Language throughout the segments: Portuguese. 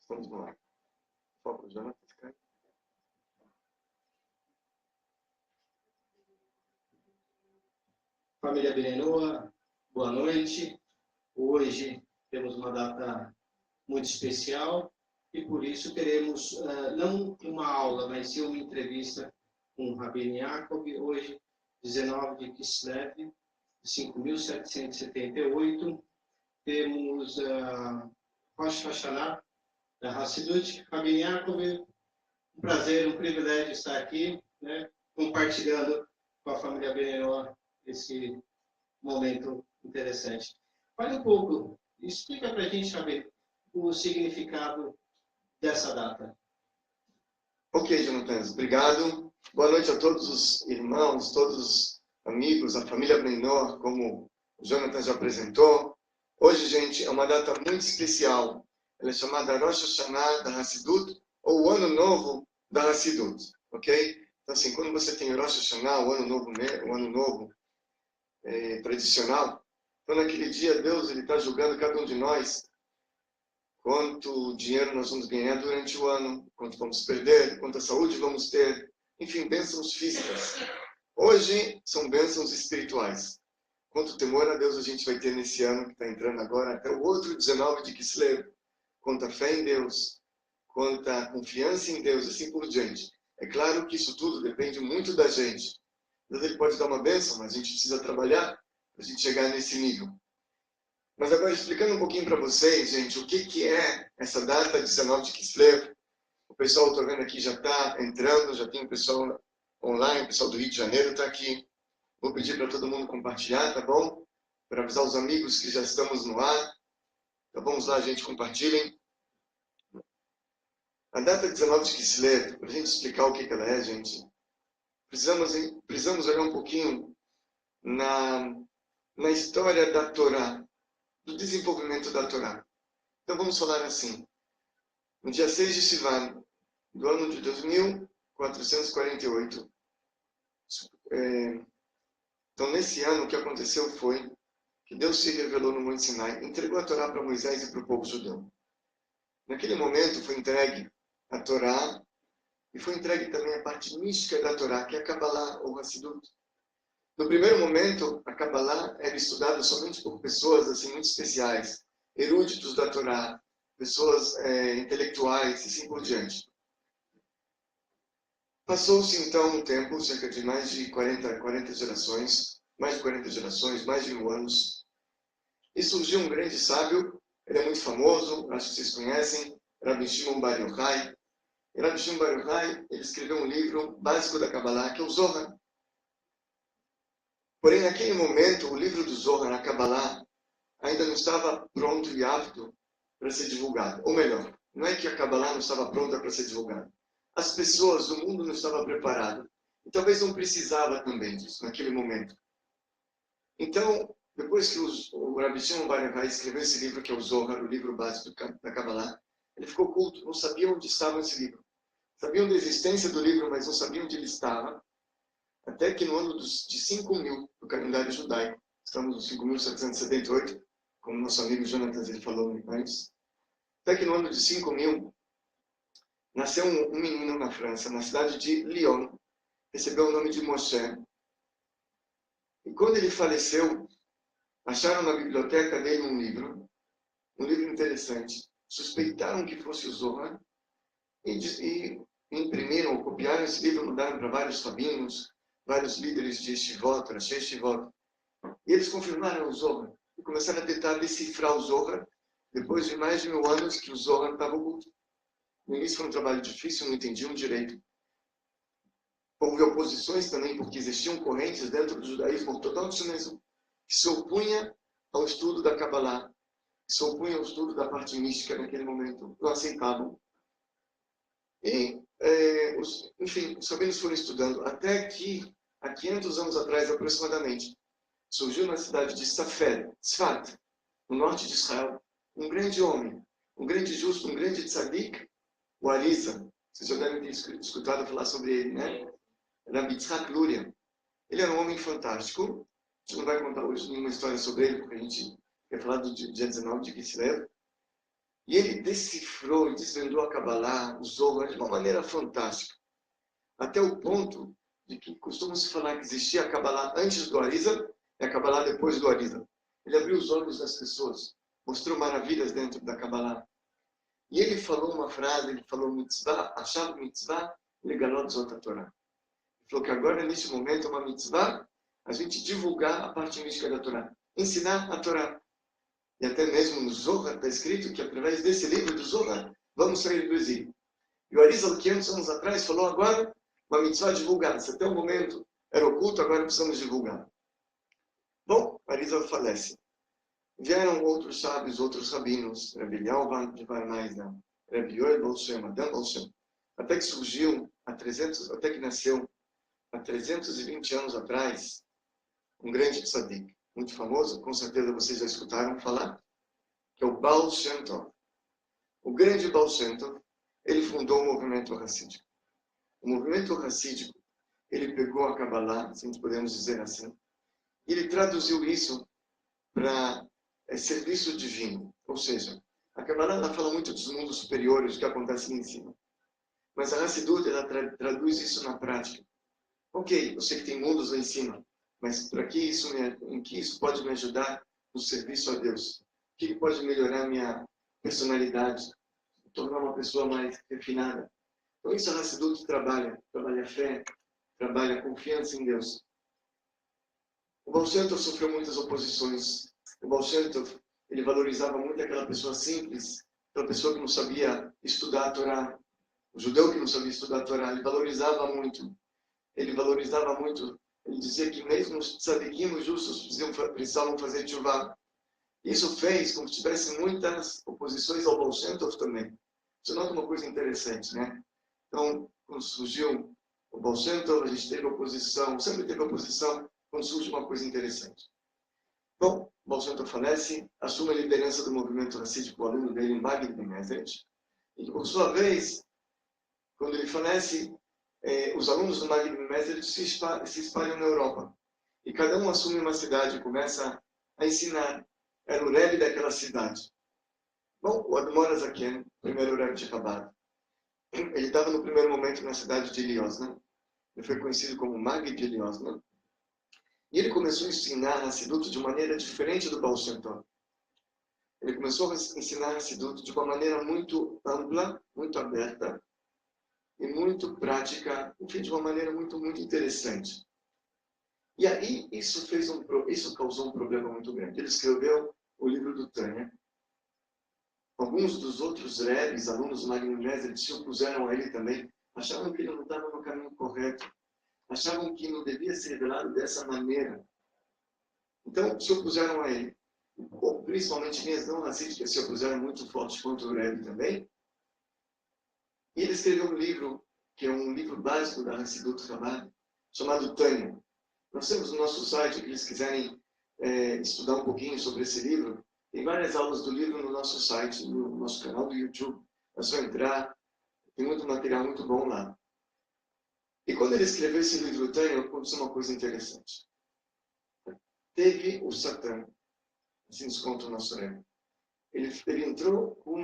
Vamos lá. Foco, Jonathan. Família Benenoa, boa noite. Hoje temos uma data muito especial e por isso teremos não uma aula, mas sim uma entrevista com o Rabino Yaakov, hoje, 19 de Kislev, 5.778. Temos Rosh Hashanah, da Hassidut. Rabino Yaakov, um prazer, um privilégio estar aqui, né, compartilhando com a família Benenoa esse momento interessante. Fale um pouco, explica para a gente saber o significado dessa data. Ok, Jonathan, obrigado. Boa noite a todos os irmãos, todos os amigos, a família Benenoa, como o Jonathan já apresentou. Hoje, gente, é uma data muito especial. Ela é chamada Rosh Hashanah da Hassidut, ou o Ano Novo da Hassidut, ok? Então, assim, quando você tem Rosh Hashanah, o Ano Novo tradicional, então naquele dia Deus está julgando cada um de nós quanto dinheiro nós vamos ganhar durante o ano, quanto vamos perder, quanta saúde vamos ter, enfim, bênçãos físicas. Hoje são bênçãos espirituais. Quanto temor a Deus a gente vai ter nesse ano que está entrando agora, até o outro 19 de Kislev, quanta fé em Deus, quanta confiança em Deus, assim por diante. É claro que isso tudo depende muito da gente. Deus ele pode dar uma bênção, mas a gente precisa trabalhar para a gente chegar nesse nível. Mas agora, explicando um pouquinho para vocês, gente, o que é essa data 19 de Kislev. O pessoal, estou vendo aqui, já está entrando, já tem o pessoal online, o pessoal do Rio de Janeiro está aqui. Vou pedir para todo mundo compartilhar, tá bom? Para avisar os amigos que já estamos no ar. Então vamos lá, gente, compartilhem. A data 19 de Kislev, para a gente explicar o que ela é, gente, precisamos olhar um pouquinho na história da Torá, do desenvolvimento da Torá. Então vamos falar assim. No dia 6 de Sivan, do ano de 2448, então nesse ano o que aconteceu foi que Deus se revelou no Monte Sinai, entregou a Torá para Moisés e para o povo judeu. Naquele momento foi entregue a Torá e foi entregue também a parte mística da Torá, que é a Kabbalah ou Hassidut. No primeiro momento, a Kabbalah era estudada somente por pessoas assim muito especiais, eruditos da Torá, pessoas intelectuais e assim por diante. Passou-se então um tempo, cerca de mais de 40 gerações, mais de 40 gerações, mais de 1000 anos, e surgiu um grande sábio, ele é muito famoso, acho que vocês conhecem, Rabbi Shimon Bar Yochai. E Rabbi Shimon Bar Yochai, ele escreveu um livro básico da Kabbalah, que é o Zohar. Porém, naquele momento, o livro do Zohar, a Kabbalah, ainda não estava pronto e apto para ser divulgado. Ou melhor, não é que a Kabbalah não estava pronta para ser divulgada. As pessoas, o mundo não estava preparado. E talvez não precisava também disso, naquele momento. Então, depois que o Rabbi Shimon Bar Yochai escreveu esse livro, que é o Zohar, o livro básico da Kabbalah, ele ficou oculto, não sabia onde estava esse livro. Sabiam da existência do livro, mas não sabiam onde ele estava. Até que no ano de 5.000 do calendário judaico, estamos no 5.778, como nosso amigo Jonathan ele falou antes, até que no ano de 5.000, nasceu um menino na França, na cidade de Lyon, recebeu o nome de Moshe. E quando ele faleceu, acharam na biblioteca dele um livro interessante. Suspeitaram que fosse o Zohar e imprimiram ou copiaram esse livro, mandaram para vários rabinos, vários líderes de Yeshivot, Rashi Yeshivot. E eles confirmaram o Zohar e começaram a tentar decifrar o Zohar depois de mais de 1000 anos que o Zohar estava oculto. No início foi um trabalho difícil, não entendiam direito. Houve oposições também, porque existiam correntes dentro do judaísmo ortodoxo mesmo, que se opunha ao estudo da Kabbalah, que se opunha ao estudo da parte mística naquele momento, não aceitavam. E, enfim, os rabinos foram estudando, até que, há 500 anos atrás aproximadamente, surgiu na cidade de Tzfat, no norte de Israel, um grande homem, um grande justo, um grande tzadik, o Arizal. Vocês já devem ter escutado falar sobre ele, né? Rabbi Yitzhak Luria. Ele era um homem fantástico. A gente não vai contar hoje nenhuma história sobre ele, porque a gente quer falar do dia 19 de Kislev. E ele decifrou e desvendou a Kabbalah, o Zohar, de uma maneira fantástica. Até o ponto de que costuma-se falar que existia a Kabbalah antes do Arizal e a Kabbalah depois do Arizal. Ele abriu os olhos das pessoas, mostrou maravilhas dentro da Kabbalah. E ele falou uma frase, ele falou mitzvah, achava mitzvah, legalot zot a Torá. Ele falou que agora, neste momento, é uma mitzvah a gente divulgar a parte mística da Torá, ensinar a Torá. E até mesmo no Zohar está escrito que através desse livro do Zohar vamos sair do exílio. E o Arizal, 500 anos atrás, falou agora uma mitzvah divulgada. Se até o momento era oculto, agora precisamos divulgar. Bom, o Arizal falece. Vieram outros sábios, outros rabinos, Rabbi Eliyahu de Varnaisa, Rabbi Yoel Baal Shem, Adam Baal Shem, até que surgiu, até que nasceu, há 320 anos atrás, um grande tzadik, muito famoso, com certeza vocês já escutaram falar, que é o Baal Shem Tov. O grande Baal Shem Tov, ele fundou o movimento racídico. O movimento racídico, ele pegou a Kabbalah, se podemos dizer assim, e ele traduziu isso para serviço divino. Ou seja, a Kabbalah ela fala muito dos mundos superiores, o que acontece lá em cima. Mas a Hassidut, ela traduz isso na prática. Ok, eu sei que tem mundos lá em cima, mas para que isso em que isso pode me ajudar no serviço a Deus? O que pode melhorar minha personalidade, tornar uma pessoa mais refinada? Então isso a Hassidut trabalha fé, trabalha confiança em Deus. O Baal Shem Tov sofreu muitas oposições. O Baal Shem Tov, ele valorizava muito aquela pessoa simples, aquela pessoa que não sabia estudar a Torá. O judeu que não sabia estudar a Torá, ele valorizava muito. Ele dizia que mesmo os tzadikim, os justos, precisavam fazer tchuvá. Isso fez com que tivesse muitas oposições ao Baal Shem Tov também. Você nota uma coisa interessante, né? Então, quando surgiu o Baal Shem Tov, a gente teve oposição, sempre teve oposição, quando surge uma coisa interessante. Bom, o Baal Shem Tov falece, assume a liderança do movimento racídico, o aluno dele, Magid Ben Ezet, e por sua vez, quando ele falece, os alunos do Magid Ben Ezet se espalham na Europa. E cada um assume uma cidade e começa a ensinar. Era o Rebbe daquela cidade. Bom, o Admor Azaken, o primeiro Rebbe de Chabad, ele estava no primeiro momento na cidade de Liozna. Ele foi conhecido como Magid de Liozna. E ele começou a ensinar Hassidut de maneira diferente do Baal Shem Tov. Ele começou a ensinar Hassidut de uma maneira muito ampla, muito aberta e muito prática, enfim, de uma maneira muito, muito interessante. E aí isso causou um problema muito grande. Ele escreveu o livro do Tânia. Alguns dos outros rebes, alunos do Magid Ben Ezet, se opuseram a ele também, achavam que ele não estava no caminho correto. Achavam que não devia ser revelado dessa maneira. Então, se opuseram a ele. Ou, principalmente, minhas não racídicas se opuseram muito forte contra o Rebbe também. E ele escreveu um livro, que é um livro básico da Hassidut Chabad, chamado Tânia. Nós temos no nosso site, que eles quiserem estudar um pouquinho sobre esse livro, tem várias aulas do livro no nosso site, no nosso canal do YouTube. É só entrar, tem muito material muito bom lá. E quando ele escreveu esse livro Tânia, aconteceu uma coisa interessante. Teve o Satã, assim nos conta o nosso Rebbe. Ele entrou com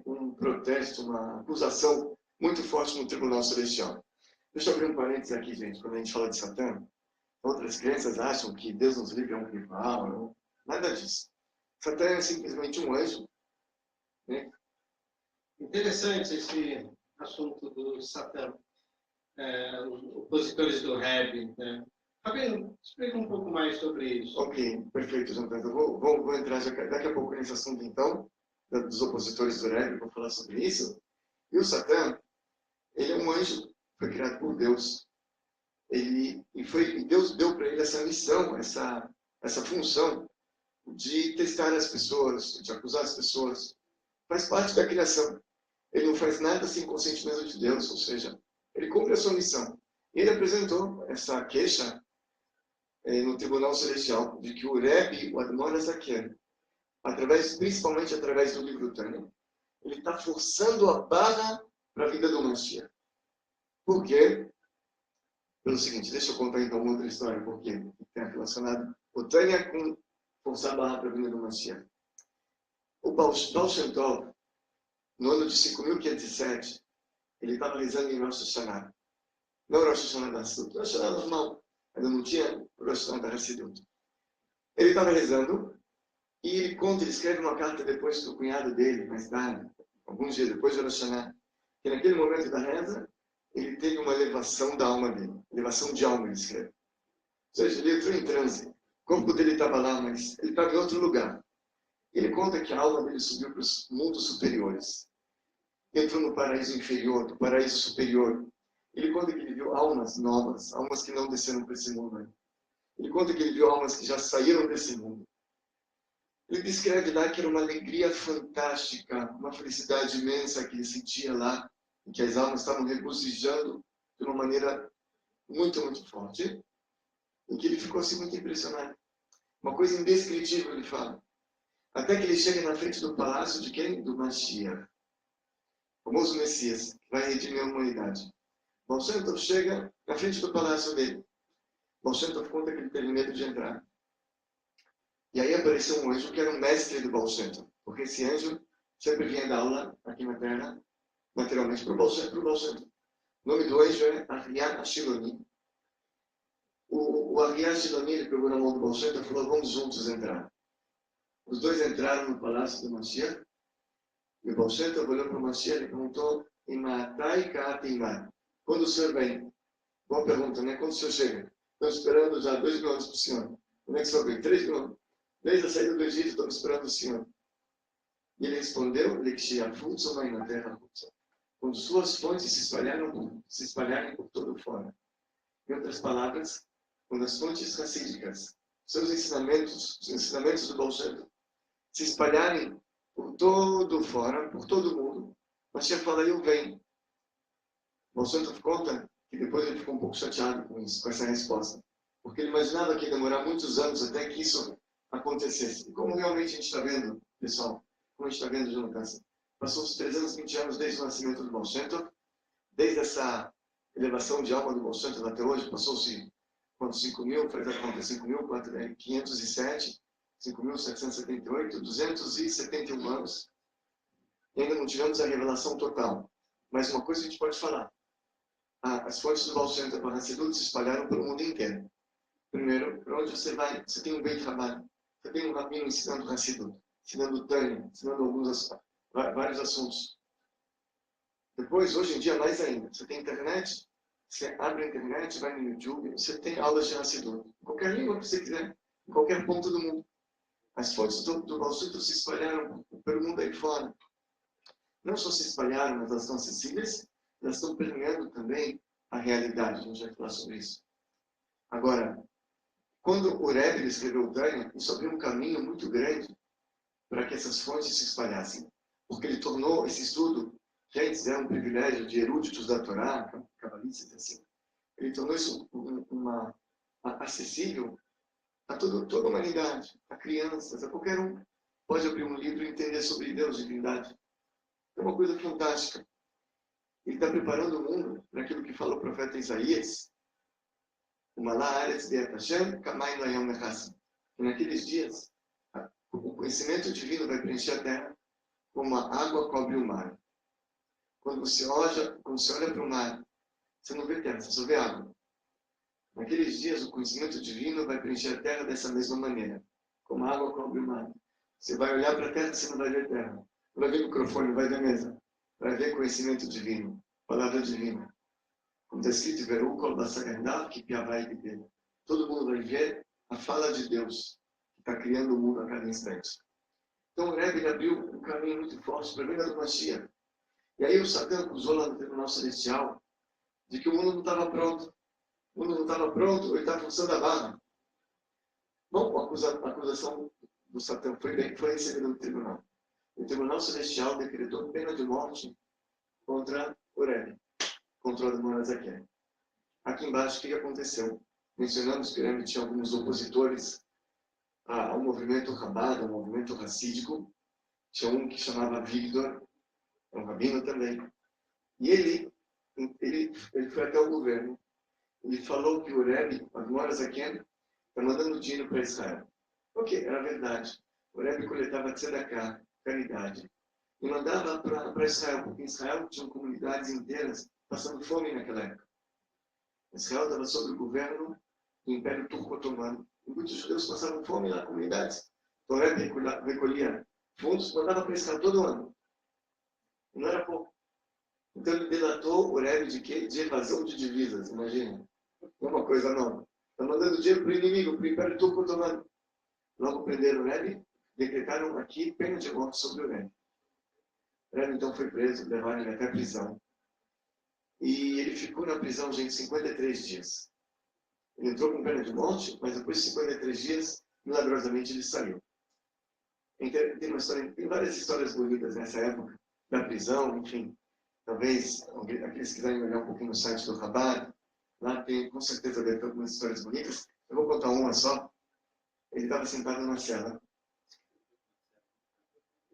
um protesto, uma acusação muito forte no Tribunal Celestial. Deixa eu abrir um parênteses aqui, gente. Quando a gente fala de Satã, outras crenças acham que Deus nos livre é um rival, não, nada disso. Satã é simplesmente um anjo. Né? Interessante esse assunto do Satã. Os opositores do Rebbe, né? Fabiano, explica um pouco mais sobre isso. Ok, perfeito, João Pedro. Eu vou entrar daqui a pouco nesse assunto, então, dos opositores do Rebbe, vou falar sobre isso. E o Satã, ele é um anjo, foi criado por Deus. E Deus deu para ele essa missão, essa função de testar as pessoas, de acusar as pessoas. Faz parte da criação. Ele não faz nada sem consentimento de Deus, ou seja, ele cumpre a sua missão. E ele apresentou essa queixa no Tribunal Celestial de que o Rebbe, o Admor Azaken, principalmente através do livro Tânia, ele está forçando a barra para a vida do Mashiach. Por quê? Pelo seguinte, deixa eu contar então uma outra história, porque tem relacionado o Tânia com forçar a barra para a vida do Mashiach. O Baal Shem Tov, no ano de 5.507, ele estava rezando em Rosh Hashanah. Não Rosh Hashanah da Hassidut, Rosh Hashanah normal. Ainda não tinha Rosh Hashanah da Hassidut. Ele estava rezando e ele conta, ele escreve uma carta depois do cunhado dele, mais tarde, alguns dias depois de Rosh Hashanah, que naquele momento da reza, ele teve uma elevação da alma dele. Elevação de alma, ele escreve. Ou seja, ele entrou em transe. O corpo dele estava lá, mas ele estava em outro lugar. Ele conta que a alma dele subiu para os mundos superiores. Entrou no paraíso inferior, no paraíso superior. Ele conta que ele viu almas novas, almas que não desceram para esse mundo. Ele conta que ele viu almas que já saíram desse mundo. Ele descreve lá que era uma alegria fantástica, uma felicidade imensa que ele sentia lá, em que as almas estavam regozijando de uma maneira muito, muito forte, em que ele ficou assim muito impressionado. Uma coisa indescritível, ele fala. Até que ele chega na frente do palácio de quem? Do Mashiach, o famoso Messias, que vai redimir a humanidade. Baal Shem Tov chega na frente do palácio dele. Baal Shem Tov conta que ele teve medo de entrar. E aí apareceu um anjo que era um mestre do Baal Shem Tov, porque esse anjo sempre vinha dar aula aqui na Terra, materialmente, para o Baal Shem Tov. O nome do anjo é Ariah Ashiloni. O Ariah Ashiloni, ele pegou na mão do Baal Shem Tov e falou, vamos juntos entrar. Os dois entraram no palácio do Mashiach, e o Baal Shem Tov olhou para o Mashiach e perguntou, quando o senhor vem? Boa pergunta, né? Quando o senhor chega? Estou esperando já 2 mil anos para o senhor. Como é que o senhor vem? 3 mil anos. Desde a saída do Egito, estou esperando o senhor. E ele respondeu, na terra, quando suas fontes se espalharem por todo fora. Em outras palavras, quando as fontes racídicas, seus ensinamentos, os ensinamentos do Baal Shem Tov, se espalharem por todo fora, por todo mundo, Mashiach fala, eu venho. Baal Shem Tov conta que depois ele ficou um pouco chateado com isso, com essa resposta. Porque ele imaginava que ia demorar muitos anos até que isso acontecesse. E como realmente a gente está vendo, pessoal, como a gente está vendo, Jonathan, passou uns 320 anos desde o nascimento do Baal Shem Tov, desde essa elevação de alma do Baal Shem Tov até hoje, passou-se quanto? 5.000, faz a conta, 5.507, 5.778, 271 anos. E ainda não tivemos a revelação total. Mas uma coisa a gente pode falar. As fontes do Baal Shem Tov para Hassidut se espalharam pelo mundo inteiro. Primeiro, para onde você vai, você tem um bem de trabalho. Você tem um rabino ensinando Hassidut, ensinando Tânia, ensinando vários assuntos. Depois, hoje em dia, mais ainda. Você tem internet, você abre a internet, vai no YouTube, você tem aulas de Hassidut. Em qualquer língua que você quiser, em qualquer ponto do mundo. As fontes do Baal Shem Tov se espalharam pelo mundo aí fora. Não só se espalharam, mas elas estão acessíveis, elas estão permeando também a realidade. A gente vai falar sobre isso. Agora, quando o Rebbe escreveu o Tânia, isso abriu um caminho muito grande para que essas fontes se espalhassem. Porque ele tornou esse estudo, que antes era um privilégio de eruditos da Torá, cabalistas, assim, ele tornou isso acessível a toda a humanidade, a crianças, a qualquer um. Pode abrir um livro e entender sobre Deus, divindade. É uma coisa fantástica. Ele está preparando o mundo para aquilo que fala o profeta Isaías. E naqueles dias, o conhecimento divino vai preencher a terra como a água cobre o mar. Quando você olha para o mar, você não vê terra, você só vê água. Naqueles dias, o conhecimento divino vai preencher a terra dessa mesma maneira, como a água cobre o mar. Você vai olhar para a terra, você não vai ver terra. Não vai ver microfone, não vai ver mesa. Vai ver conhecimento divino, palavra divina. Como está escrito, todo mundo vai ver a fala de Deus, que está criando o mundo a cada instante. Então o Rebbe abriu um caminho muito forte para a vinda do Mashiach. E aí o Satã acusou lá no Tribunal Celestial de que o mundo não estava pronto. O mundo não estava pronto, ele está forçando a barra. Bom, a acusação do Satã foi recebida no tribunal. O Tribunal Celestial decretou pena de morte contra o Rebbe, contra o Admor Azaken. Aqui embaixo, o que aconteceu? Mencionamos que o Rebbe tinha alguns opositores ao movimento Chabad, ao movimento racídico. Tinha um que chamava Victor, é um rabino também. E ele foi até o governo. Ele falou que o Rebbe, Admor Azaken, está mandando dinheiro para Israel. Ok, era verdade. O Rebbe coletava tzedakah caridade. E mandava para Israel, porque em Israel tinham comunidades inteiras passando fome naquela época. Israel estava sob o governo do Império Turco-Otomano. E muitos judeus passavam fome nas comunidades. Então, o Rebbe recolhia fundos, mandava para Israel todo ano. E não era pouco. Então, ele delatou o Rebbe de quê? De evasão de divisas, imagina. É uma coisa nova. Está mandando dinheiro para o inimigo, para o Império Turco-Otomano. Logo prenderam o Rebbe, decretaram aqui pena de morte sobre o Rebbe. O Rebbe, então, foi preso, levaram ele até a prisão. E ele ficou na prisão, gente, 53 dias. Ele entrou com pena de morte, mas depois de 53 dias, milagrosamente ele saiu. Tem várias histórias bonitas nessa época, da prisão, enfim. Talvez aqueles que quiserem olhar um pouquinho no site do Rabat, lá tem com certeza deve ter algumas histórias bonitas. Eu vou contar uma só. Ele estava sentado na cela.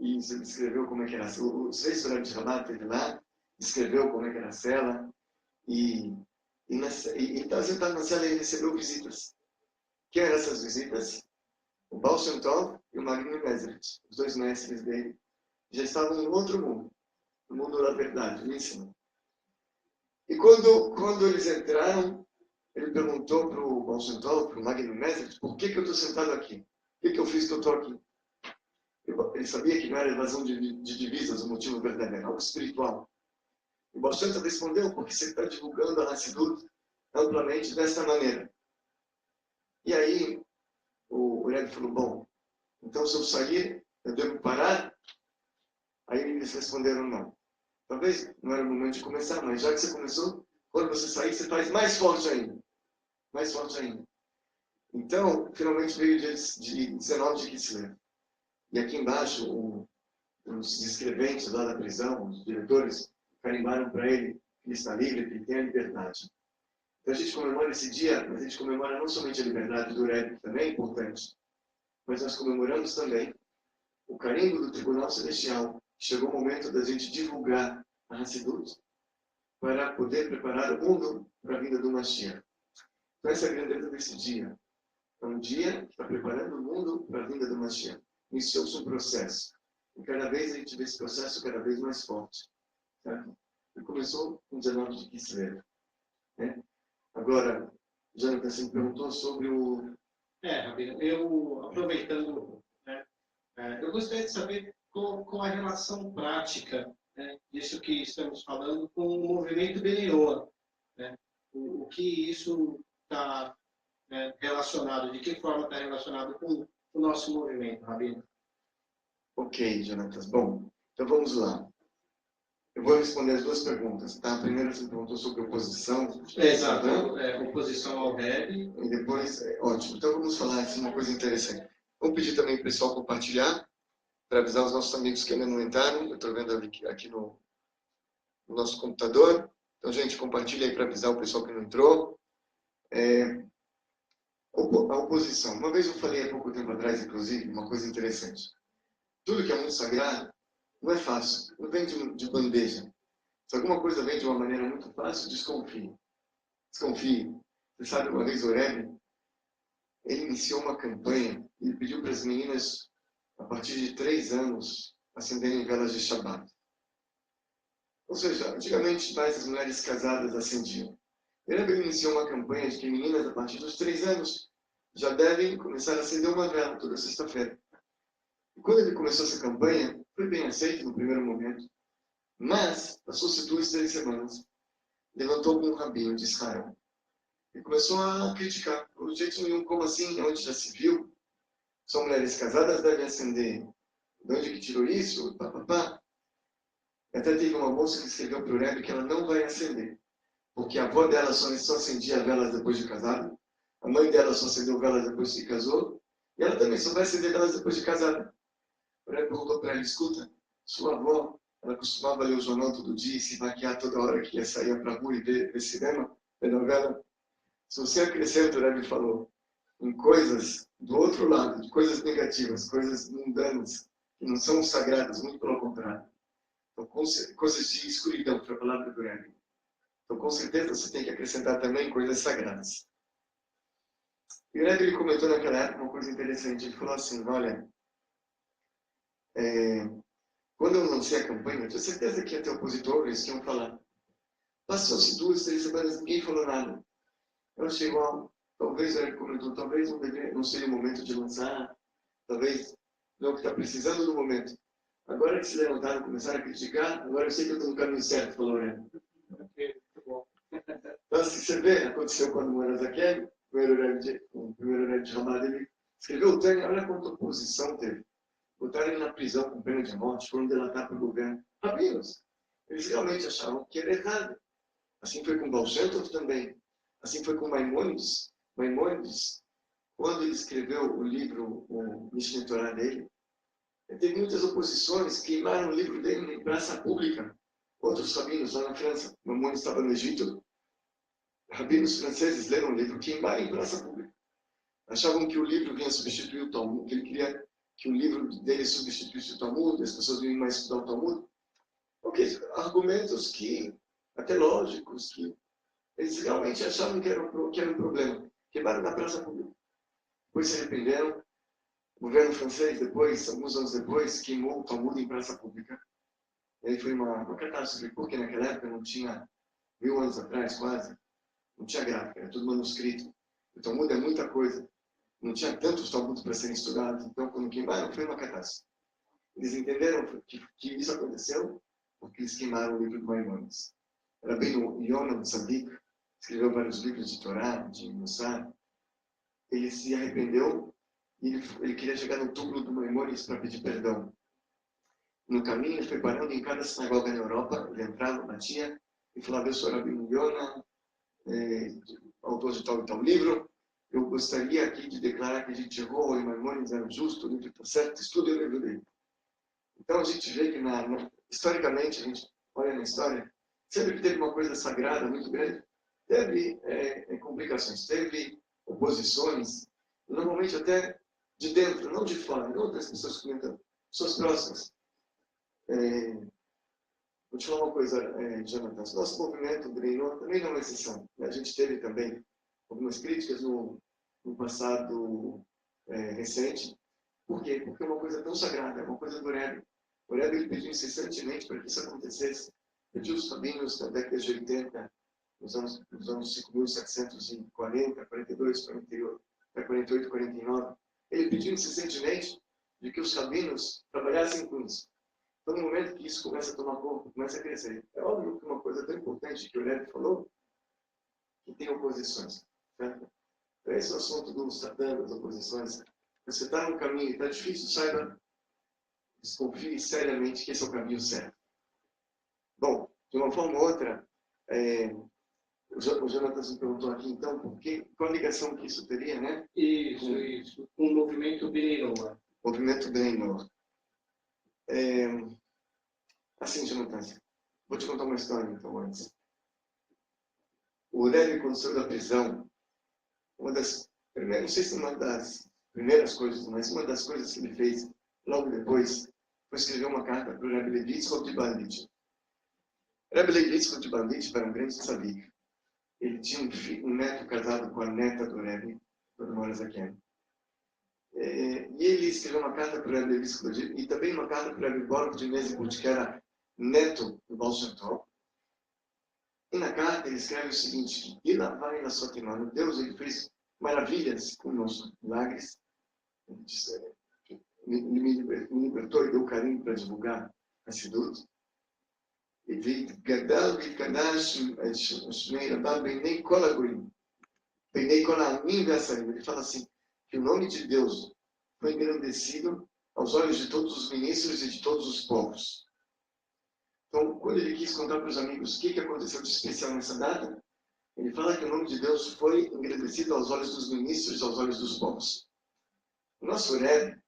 E ele descreveu como é que era. O sexto Rebbe de Rabat esteve lá, descreveu como é que era a cela. E ele estava sentado na cela e ele recebeu visitas. Quem eram essas visitas? O Baal Shem Tov e o Magni Meseret, os dois mestres dele, já estavam no outro mundo, no mundo da verdade, no ensino. E quando eles entraram, ele perguntou para o Baal Shem Tov, para o Magni Meseret, por que eu estou sentado aqui? O que eu fiz que eu estou aqui? Ele sabia que não era evasão de divisas o motivo verdadeiro, era algo espiritual. O Baal Shem Tov respondeu, porque você está divulgando a Hassidut amplamente dessa maneira. E aí, o Rebbe falou, bom, então se eu sair, eu devo parar? Aí eles responderam, não. Talvez não era o momento de começar, mas já que você começou, quando você sair, você faz mais forte ainda. Mais forte ainda. Então, finalmente veio o dia de 19 de Kislev. E aqui embaixo, os escreventes lá da prisão, os diretores, carimbaram para ele que ele está livre, que ele tem a liberdade. Então a gente comemora esse dia, mas a gente comemora não somente a liberdade do Rebbe, que também é importante, mas nós comemoramos também o carimbo do Tribunal Celestial. Chegou o momento da gente divulgar a Hassidut para poder preparar o mundo para a vinda do Mashiach. Então essa é a grandeza desse dia. É um dia que está preparando o mundo para a vinda do Mashiach. Iniciou-se um processo. E cada vez a gente vê esse processo cada vez mais forte. Certo? E começou com 19 de Kislev. Né? Agora, Jonathan, você me perguntou sobre o... Rabino, eu, aproveitando, né, eu gostaria de saber qual a relação prática, né, disso que estamos falando com o movimento Benior, né? O que isso está, né, relacionado, de que forma está relacionado com o nosso movimento, Rabino? Ok, Jonathan. Bom, então vamos lá. Eu vou responder as duas perguntas, tá? A primeira você perguntou sobre oposição. Exato, oposição ao Rebbe. E depois, ótimo. Então vamos falar de uma coisa interessante. Vamos pedir também para o pessoal compartilhar, para avisar os nossos amigos que ainda não entraram. Eu estou vendo aqui no nosso computador. Então, gente, compartilha aí para avisar o pessoal que não entrou. A oposição. Uma vez eu falei há pouco tempo atrás, inclusive, uma coisa interessante. Tudo que é muito sagrado não é fácil, não vem de bandeja. Se alguma coisa vem de uma maneira muito fácil, desconfie. Desconfie. Você sabe, uma vez o Rebbe, ele iniciou uma campanha e pediu para as meninas, a partir de 3 anos, acenderem velas de Shabbat. Ou seja, antigamente mais as mulheres casadas acendiam. O Rebbe iniciou uma campanha de que meninas, a partir dos 3 anos, já devem começar a acender uma vela toda sexta-feira. E quando ele começou essa campanha, foi bem aceito no primeiro momento. Mas, passou-se 2, 3 semanas, levantou um rabino de Israel e começou a criticar. O jeito nenhum, como assim, onde já se viu, só mulheres casadas devem acender. De onde que tirou isso? Pá, pá, pá. Até teve uma moça que escreveu para o Rebbe que ela não vai acender, porque a avó dela só acendia velas depois de casada, a mãe dela só acendeu velas depois que casou, e ela também só vai acender velas depois de casada. O Rebbe perguntou para ela, escuta, sua avó, ela costumava ler o jornal todo dia e se maquiar toda hora que ia sair para a rua e ver cinema, ver novela. Se você acrescenta, o Rebbe falou, em coisas do outro lado, de coisas negativas, coisas mundanas, que não são sagradas, muito pelo contrário. Então, coisas de escuridão, foi a palavra do Rebbe. Então, com certeza, você tem que acrescentar também coisas sagradas. E o Rebbe comentou naquela época uma coisa interessante. Ele falou assim, olha, Quando eu lancei a campanha, eu tinha certeza que ia ter opositores que iam falar. Passou-se 2, 3 semanas, ninguém falou nada. Eu achei, talvez, talvez não seja o momento de lançar, talvez não é o que está precisando no momento. Agora que se levantaram, começaram a criticar, agora eu sei que eu estou no caminho certo, falou Aurélio. Então, assim, você vê, aconteceu quando o Morazaquel, o primeiro Aurélio de Ramada, ele escreveu o Tânia, olha quanta oposição teve. Botaram ele na prisão com pena de morte, foram delatar para o governo. Rabinos. Eles realmente achavam que era errado. Assim foi com Baal Shem Tov também. Assim foi com Maimônides. Maimônides, quando ele escreveu o livro, o Mishneh Torah dele, ele teve muitas oposições, queimaram o livro dele em praça pública. Outros rabinos lá na França, Maimônides estava no Egito, rabinos franceses leram o livro, queimaram em praça pública. Achavam que o livro vinha substituir o Talmud, que ele queria que o livro dele substituísse o Talmud, as pessoas não iam mais estudar o Talmud. Ok, argumentos que, até lógicos, que eles realmente achavam que era um problema. Queimaram na praça pública. Depois se arrependeram. O governo francês, depois, alguns anos depois, queimou o Talmud em praça pública. E aí foi uma catástrofe, porque naquela época não tinha, 1000 anos atrás quase, não tinha gráfica, era tudo manuscrito. O Talmud é muita coisa. Não tinha tantos Talmuds para serem estudados. Então, quando queimaram, foi uma catástrofe. Eles entenderam que isso aconteceu porque eles queimaram o livro do Maimônides. Era bem o Yonah Tzadik, escreveu vários livros de Torá, de Mussar. Ele se arrependeu e ele queria chegar no túmulo do Maimônides para pedir perdão. No caminho, ele foi parando em cada sinagoga na Europa. Ele entrava, batia e falava: eu sou Rabino Yonah, autor de tal e tal livro. Eu gostaria aqui de declarar que a gente errou, o Maimônides era justo, o livro está certo, estude o livro dele. Então a gente vê que, historicamente, a gente olha na história, sempre que teve uma coisa sagrada muito grande, teve complicações, teve oposições, normalmente até de dentro, não de fora, não das pessoas comentando, pessoas próximas. Vou te falar uma coisa, Jonathan, nosso movimento Breinon também não é uma exceção. A gente teve também algumas críticas no passado recente. Por quê? Porque é uma coisa tão sagrada, é uma coisa do Rebbe. O Rebbe ele pediu incessantemente para que isso acontecesse. Pediu os rabinos na década de 80, nos anos 5.740, 42, 48, 48, 49. Ele pediu incessantemente de que os rabinos trabalhassem com isso. Então, no momento que isso começa a tomar corpo, começa a crescer. É óbvio que uma coisa tão importante que o Rebbe falou, que tem oposições. Certo? Então, esse é o assunto do Satã, das oposições. Você está no caminho e está difícil, saiba, desconfie seriamente que esse é o caminho certo. Bom, de uma forma ou outra, o Jonathan me perguntou aqui, então, qual a ligação que isso teria, né? Isso, com o movimento Bnei-Noah. Movimento Bnei-Noah. Assim, Jonathan, vou te contar uma história, então, antes. O Rebbe, quando saiu da prisão, uma das primeiras coisas, mas uma das coisas que ele fez logo depois foi escrever uma carta para o Rebbe Levi Yitzchok de Bandit. Rebbe Levi Yitzchok de Bandit era um grande tzadik. Ele tinha um neto casado com a neta do Rebbe, do Morazaken. E ele escreveu uma carta para o Rebbe Levi Yitzchok e também uma carta para o Rebbe Borg de Mezibut, que era neto do Baal Shem Tov. E na carta ele escreve o seguinte: e lá vai na sua semana, Deus ele fez maravilhas conosco, milagres. Me libertou e deu carinho para divulgar a Sidut. E Gadal Vikadash Shmei Rabba Beinei Kol Hagoyim, Beinei Kol Ha'amim Ve'asarim. Ele fala assim, que o nome de Deus foi engrandecido aos olhos de todos os ministros e de todos os povos. Então, quando ele quis contar para os amigos o que aconteceu de especial nessa data, ele fala que o nome de Deus foi engrandecido aos olhos dos ministros, aos olhos dos povos. O nosso Rebbe,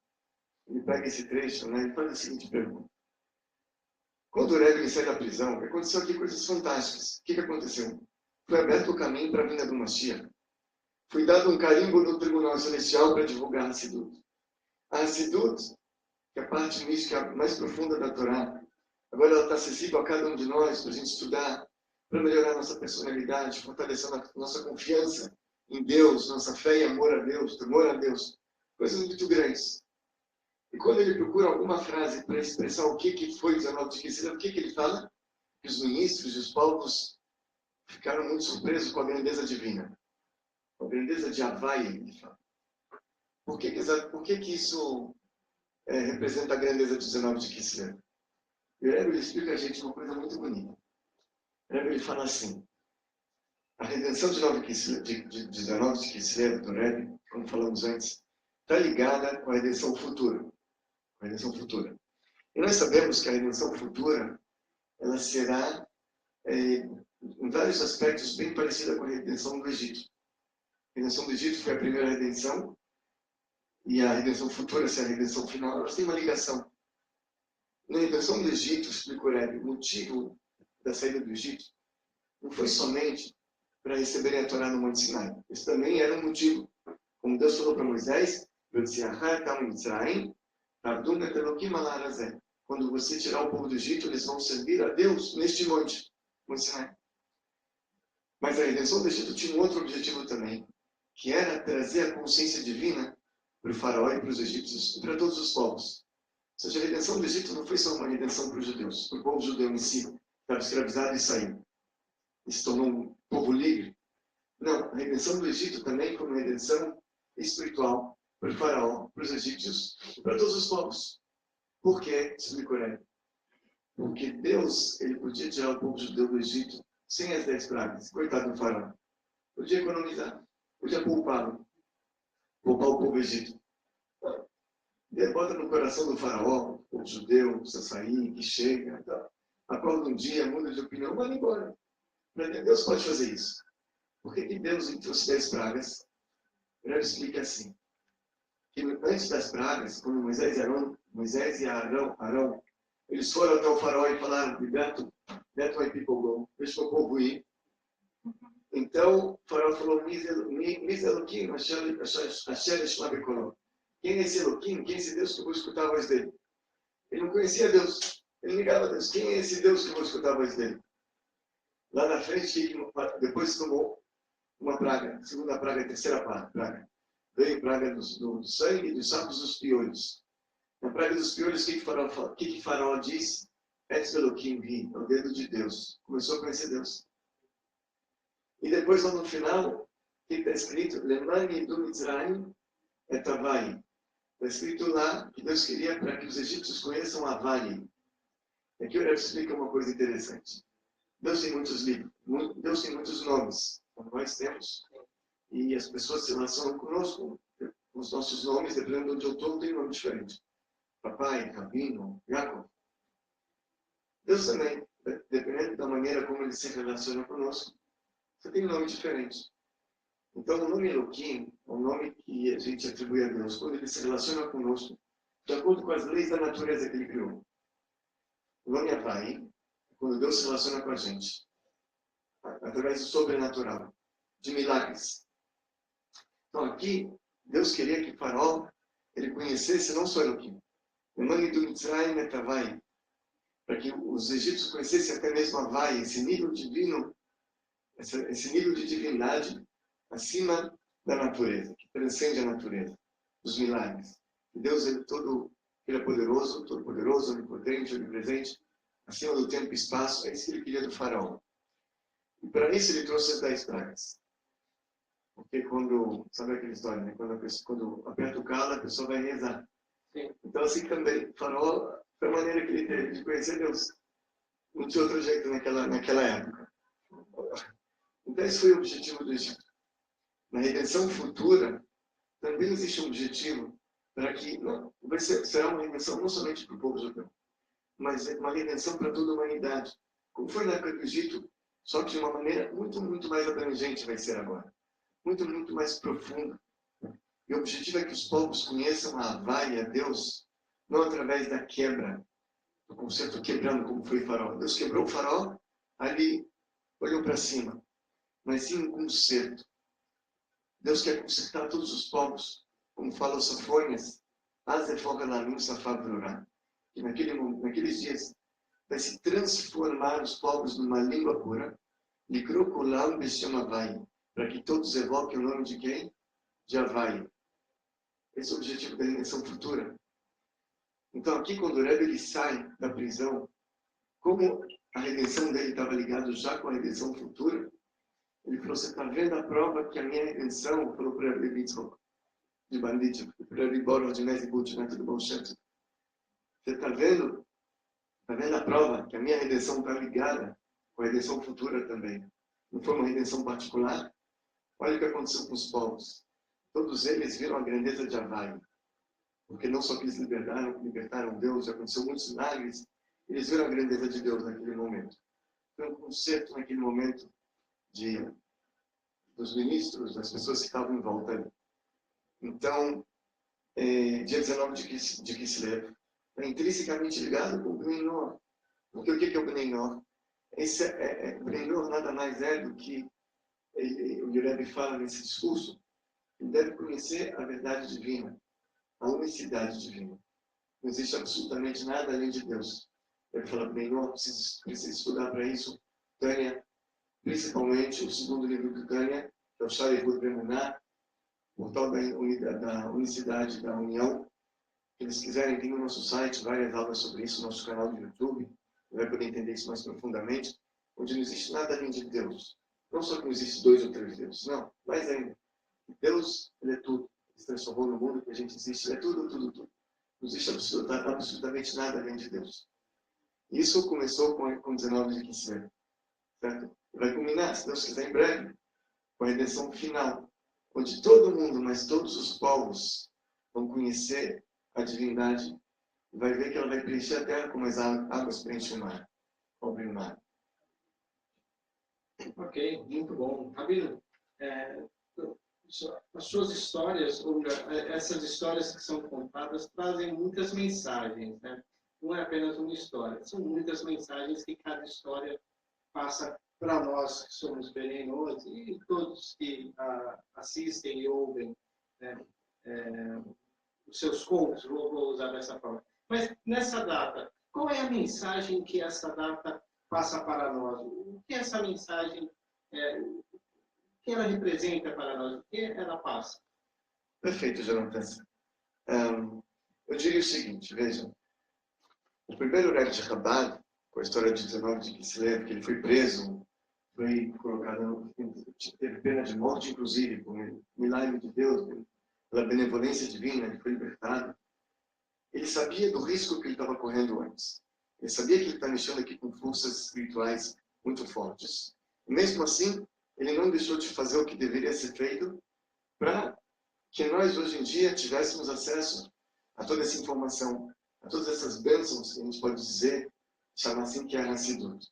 ele pega esse trecho, né, e faz a seguinte pergunta. Quando o Rebbe sai da prisão, aconteceu aqui coisas fantásticas. O que aconteceu? Foi aberto o caminho para a vinda do Mashiach. Foi dado um carimbo no Tribunal Celestial para divulgar a Hassidut. A Hassidut, que é a parte mística mais profunda da Torá, agora ela está acessível a cada um de nós para a gente estudar, para melhorar nossa personalidade, fortalecer nossa confiança em Deus, nossa fé e amor a Deus, temor a Deus. Coisas muito grandes. E quando ele procura alguma frase para expressar o que foi 19 de Kislev, o que ele fala? Que os ministros e os povos ficaram muito surpresos com a grandeza divina. Com a grandeza de Havai, ele fala. Por que isso representa a grandeza de 19 de Kislev? E o Rebbe explica a gente uma coisa muito bonita. O Rebbe fala assim, a redenção de 19 de Kislev do Rebbe, como falamos antes, está ligada com a redenção futura. A redenção futura. E nós sabemos que a redenção futura, ela será, em vários aspectos, bem parecida com a redenção do Egito. A redenção do Egito foi a primeira redenção, e a redenção futura, se é a redenção final, elas têm uma ligação. Na redenção do Egito, explica o Rebbe, o motivo da saída do Egito não foi somente para receberem a Torá no Monte Sinai. Esse também era um motivo. Como Deus falou para Moisés, quando você tirar o povo do Egito, eles vão servir a Deus neste monte Sinai. Mas a redenção do Egito tinha um outro objetivo também, que era trazer a consciência divina para o faraó e para os egípcios e para todos os povos. Ou seja, a redenção do Egito não foi só uma redenção para os judeus, para o povo judeu em si, que estava escravizado e saiu. E se tornou um povo livre. Não, a redenção do Egito também foi uma redenção espiritual para o faraó, para os egípcios e para todos os povos. Por quê? Explicou ele. Porque Deus, ele podia tirar o povo judeu do Egito sem as 10 pragas. Coitado do faraó. Podia economizar, podia poupá-lo. Poupar o povo egípcio. Bota no coração do faraó, o povo judeu, precisa sair, que chega. Então, acorda um dia, muda de opinião, vai embora. Deus pode fazer isso. Por que Deus trouxe 10 pragas? Ele explica assim, que antes das pragas, quando Moisés e Arão, eles foram até o faraó e falaram, let my people go, deixa o povo ir. Então, o faraó falou, Mis Eloquim, Asher Eshma Bekoló. Quem é esse Eloquim? Quem é esse Deus que eu vou escutar a voz dele? Ele não conhecia Deus. Ele ligava a Deus. Quem é esse Deus que eu vou escutar a voz dele? Lá na frente, depois tomou uma praga, a segunda praga, a terceira praga. Veio a praga do sangue e dos sapos dos piolhos. Na praga dos piolhos, o que Faraó diz? Etz Eloquim vi, é o dedo de Deus. Começou a conhecer Deus. E depois, lá no final, o que está escrito? Lemani do Mitzrayim et Havai. Está escrito lá que Deus queria para que os egípcios conheçam Havai. Aqui eu explico uma coisa interessante. Deus tem muitos livros, Deus tem muitos nomes, como nós temos, e as pessoas se relacionam conosco, com os nossos nomes, dependendo de onde eu estou, tem um nome diferente. Papai, Rabino, Jacob. Deus também, dependendo da maneira como ele se relaciona conosco, você tem um nome diferente. Então, o nome Elohim é um nome que a gente atribui a Deus, quando ele se relaciona conosco, de acordo com as leis da natureza que ele criou. O nome Havai, quando Deus se relaciona com a gente, através do sobrenatural, de milagres. Então aqui, Deus queria que o faraó, ele conhecesse não só Elohim, o nome do Mitzrayim et Havai, para que os egípcios conhecessem até mesmo Havai, esse nível divino, esse nível de divindade acima da natureza, que transcende a natureza, os milagres. E Deus, ele é poderoso, todo-poderoso, onipotente, onipresente, acima do tempo e espaço, é isso que ele queria do faraó. E para isso ele trouxe as 10 pragas. Porque sabe aquela história, né? Quando aperta o calo, a pessoa vai rezar. Sim. Então assim também, o faraó, foi a maneira que ele teve de conhecer Deus. Não tinha outro jeito naquela época. Então esse foi o objetivo do Egito. Na redenção futura, também existe um objetivo para que, será uma redenção não somente para o povo judeu, mas é uma redenção para toda a humanidade. Como foi na época do Egito, só que de uma maneira muito, muito mais abrangente vai ser agora. Muito, muito mais profunda. E o objetivo é que os povos conheçam a Havai, a Deus, não através da quebra, do conceito quebrando como foi o faraó. Deus quebrou o faraó, ali olhou para cima. Mas sim um conserto. Deus quer consertar todos os povos, como fala o Sofônias, Azefoga Lanum Safavlurá. Que naqueles dias vai se transformar os povos numa língua pura, Likrokulam Beshem Havai, para que todos evoquem o nome de quem? De Havai. Esse é o objetivo da redenção futura. Então aqui quando o Rebbe ele sai da prisão, como a redenção dele estava ligada já com a redenção futura, ele falou, você está vendo a prova que a minha redenção, falou para o Rebbe de Bandit, para o Rebbe Borov de Mezibut, né, do Bom Shem. Você está vendo a prova que a minha redenção está ligada com a redenção futura também. Não foi uma redenção particular? Olha o que aconteceu com os povos. Todos eles viram a grandeza de Havai. Porque não só que eles libertaram Deus, aconteceu muitos milagres, eles viram a grandeza de Deus naquele momento. Foi um concerto naquele momento dos ministros, das pessoas que estavam em volta ali. Então, dia 19 de Kislev, está intrinsecamente ligado com o Bnei Noach. Porque o que é o Bnei Noach? O Bnei Noach nada mais é do que o Rebbe fala nesse discurso, ele deve conhecer a verdade divina, a unicidade divina. Não existe absolutamente nada além de Deus. Ele fala, Bnei Noach, precisa estudar para isso. Tânia, principalmente o segundo livro do Tânia, que é o Shari Hud Bemuná, portal da unicidade, da união. Se eles quiserem, tem no nosso site várias aulas sobre isso, no nosso canal do YouTube, vai poder entender isso mais profundamente, onde não existe nada além de Deus. Não só que não existe 2 ou 3 deuses, não, mais ainda. Deus, ele é tudo. Ele se transformou no mundo que a gente existe, ele é tudo, tudo, tudo. Não existe absolutamente nada além de Deus. Isso começou com 19 de Kislev, certo? Vai culminar, se Deus quiser, em breve, com a redenção final, onde todo mundo, mas todos os povos, vão conhecer a divindade e vai ver que ela vai preencher a terra como as águas preenchem o mar, cobrem o mar. Ok, muito bom. Rabino, as suas histórias, essas histórias que são contadas, trazem muitas mensagens, né? Não é apenas uma história, são muitas mensagens que cada história passa para nós que somos benenos e todos que assistem e ouvem, né, os seus contos, vou usar dessa forma. Mas nessa data, qual é a mensagem que essa data passa para nós? O que essa mensagem, o que ela representa para nós? O que ela passa? Perfeito, Jonathan. Eu diria o seguinte, vejam. O primeiro Rebbe de Chabad, com a história de 19 de Kislev, que ele foi preso, foi colocado, teve pena de morte, inclusive, por um milagre de Deus, pela benevolência divina, ele foi libertado. Ele sabia do risco que ele estava correndo antes. Ele sabia que ele está mexendo aqui com forças espirituais muito fortes. E mesmo assim, ele não deixou de fazer o que deveria ser feito para que nós, hoje em dia, tivéssemos acesso a toda essa informação, a todas essas bênçãos, que a gente pode dizer, chamar assim, que é a Hassidut.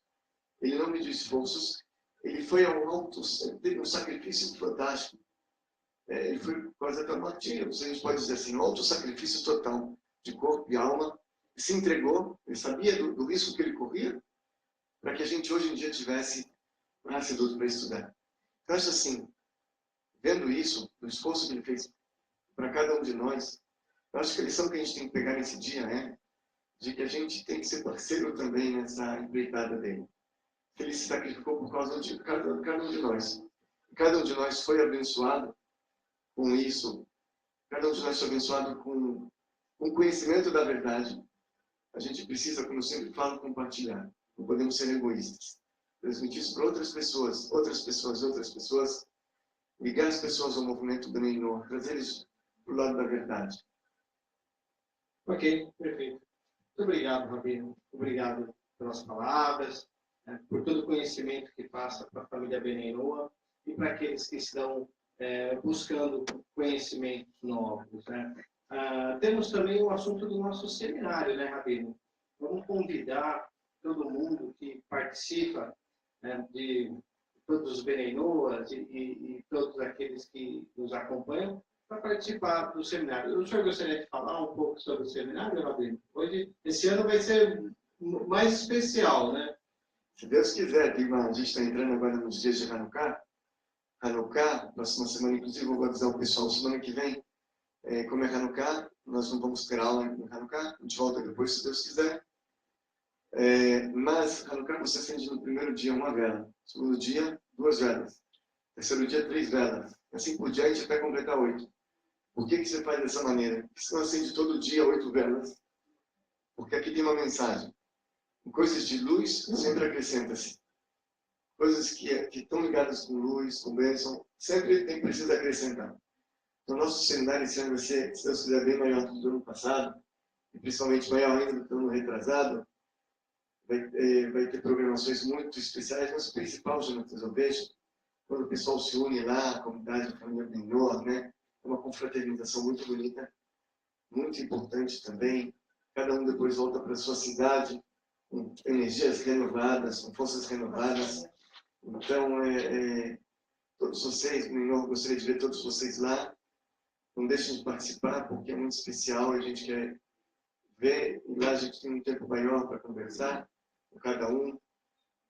Ele não mediu esforços, ele foi ao alto, teve um sacrifício fantástico. Ele foi quase até um martírio, a gente pode dizer assim, um alto sacrifício total, de corpo e alma, se entregou, ele sabia do risco que ele corria, para que a gente hoje em dia tivesse um Hassidut para estudar. Então, acho assim, vendo isso, o esforço que ele fez para cada um de nós, eu acho que a lição que a gente tem que pegar nesse dia é de que a gente tem que ser parceiro também nessa empreitada dele. Ele se sacrificou por causa de cada um de nós. Cada um de nós foi abençoado com isso. Cada um de nós foi abençoado com o conhecimento da verdade. A gente precisa, como eu sempre falo, compartilhar. Não podemos ser egoístas. Transmitir isso para outras pessoas, ligar as pessoas ao movimento Bnei Noach, trazer eles para o lado da verdade. Ok, perfeito. Muito obrigado, Rabino. Obrigado pelas palavras, por todo o conhecimento que passa para a família Bnei Noach e para aqueles que estão buscando conhecimentos novos, né? Temos também o assunto do nosso seminário, né, Rabino? Vamos convidar todo mundo que participa, né, de todos os Bnei Noach e todos aqueles que nos acompanham para participar do seminário. O senhor gostaria de falar um pouco sobre o seminário, Rabino? Hoje, esse ano vai ser mais especial, né? Se Deus quiser, a gente está entrando agora nos dias de Hanukkah. Hanukkah, próxima semana, inclusive, vou avisar o pessoal, semana que vem, como é Hanukkah, nós não vamos ter aula em Hanukkah, a gente volta depois, se Deus quiser. Mas Hanukkah você acende no primeiro dia uma vela, segundo dia 2 velas, terceiro dia 3 velas, assim por diante até completar 8. Por que você faz dessa maneira? Porque você não acende todo dia 8 velas, Porque aqui tem uma mensagem. Em coisas de luz, sempre acrescenta-se. Coisas que estão ligadas com luz, com bênção, sempre precisa acrescentar. Então, nosso seminário esse ano vai ser, se Deus quiser, bem maior do que o ano passado, e principalmente maior ainda do que o ano retrasado. Vai ter programações muito especiais, mas o principal, Jonatas, eu vejo, quando o pessoal se une lá, a comunidade, a família menor, né? É uma confraternização muito bonita, muito importante também. Cada um depois volta para a sua cidade, com energias renovadas, com forças renovadas. Então, todos vocês, menor, gostaria de ver todos vocês lá. Não deixem de participar, porque é muito especial. A gente quer ver, e lá a gente tem um tempo maior para conversar com cada um,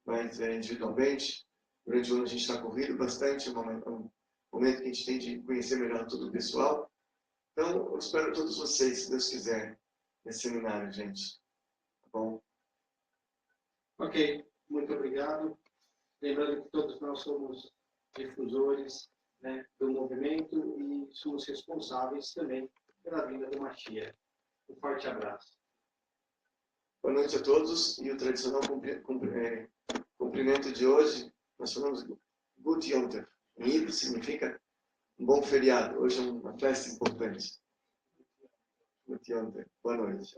mas individualmente. Durante o ano a gente está corrido bastante, é um momento que a gente tem de conhecer melhor todo o pessoal. Então, eu espero todos vocês, se Deus quiser, nesse seminário, gente. Tá bom? Ok, muito obrigado. Lembrando que todos nós somos difusores, né, do movimento e somos responsáveis também pela vinda do Mashiach. Um forte abraço. Boa noite a todos. E o tradicional cumprimento de hoje, nós falamos Good Yonter. Em Hebrew significa um bom feriado. Hoje é uma festa importante. Good Yonter. Boa noite.